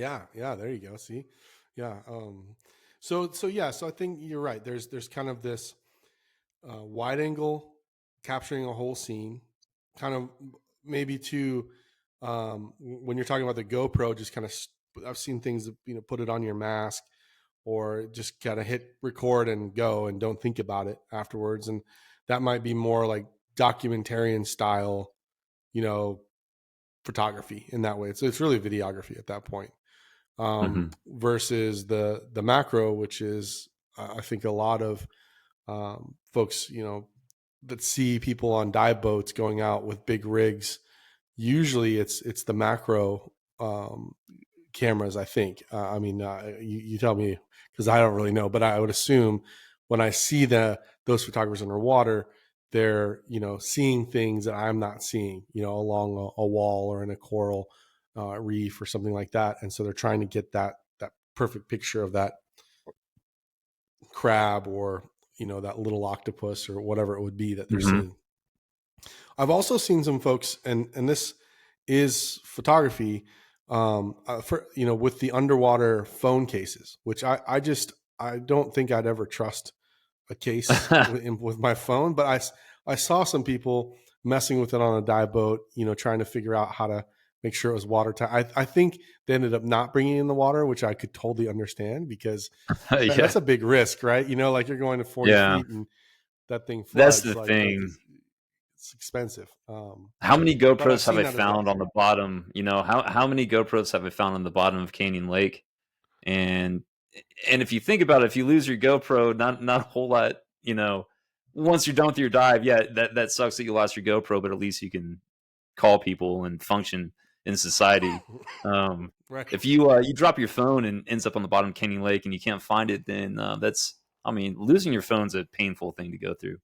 Yeah, there you go. See, yeah. So I think you're right. There's kind of this wide angle capturing a whole scene, kind of maybe to when you're talking about the GoPro, just kind of I've seen things that, put it on your mask or just kind of hit record and go and don't think about it afterwards, and that might be more like documentarian style, you know, photography in that way. It's really videography at that point, versus the macro, which is I think a lot of folks, that see people on dive boats going out with big rigs. Usually, it's the macro cameras. I think. I mean, you tell me because I don't really know, but I would assume when I see those photographers underwater, they're seeing things that I'm not seeing, along a wall or in a coral reef or something like that, and so they're trying to get that perfect picture of that crab or that little octopus or whatever it would be that they're Mm-hmm. seeing. I've also seen some folks, and this is photography, for with the underwater phone cases, which I don't think I'd ever trust a case with my phone, but I saw some people messing with it on a dive boat, trying to figure out how to make sure it was watertight. I think they ended up not bringing it in the water, which I could totally understand because Yeah. that's a big risk, right? Like you're going to 40 Yeah. feet and that thing That's floods, the like thing. it's expensive. How many But I've GoPros have seen I that as well. found on the bottom? How many GoPros have I found on the bottom of Canyon Lake? And and if you think about it, if you lose your GoPro, not a whole lot, once you're done with your dive, yeah, that sucks that you lost your GoPro, but at least you can call people and function in society. Um, Right. if you drop your phone and ends up on the bottom of Canyon Lake and you can't find it, then I mean, losing your phone's a painful thing to go through,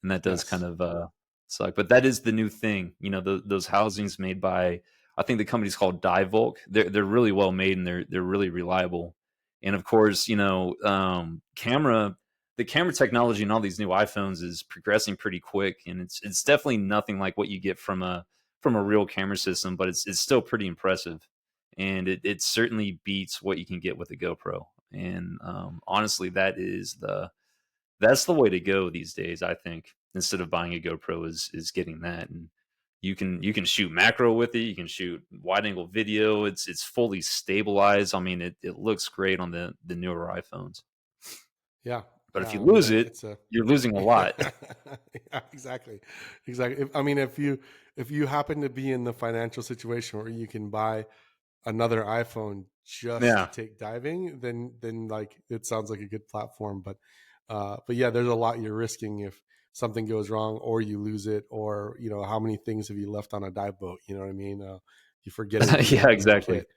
and that does kind Yes. of suck. But that is the new thing, those housings made by, I think the company's called Divolk. They're really well made and they're really reliable. And of course, the camera technology in all these new iPhones is progressing pretty quick, and it's definitely nothing like what you get from a real camera system, but it's still pretty impressive, and it certainly beats what you can get with a GoPro. And honestly, that's the way to go these days, I think. Instead of buying a GoPro, is getting that, and you can shoot macro with it. You can shoot wide angle video. It's fully stabilized. I mean, it looks great on the newer iPhones. Yeah. But if Yeah. you I mean, lose it, it's a you're losing a lot. yeah, exactly. Exactly. I mean, if you happen to be in the financial situation where you can buy another iPhone just to Yeah. take diving, then like it sounds like a good platform. But yeah, there's a lot you're risking if something goes wrong or you lose it, or how many things have you left on a dive boat? You know what I mean? You forget it in Yeah, the exactly. kit.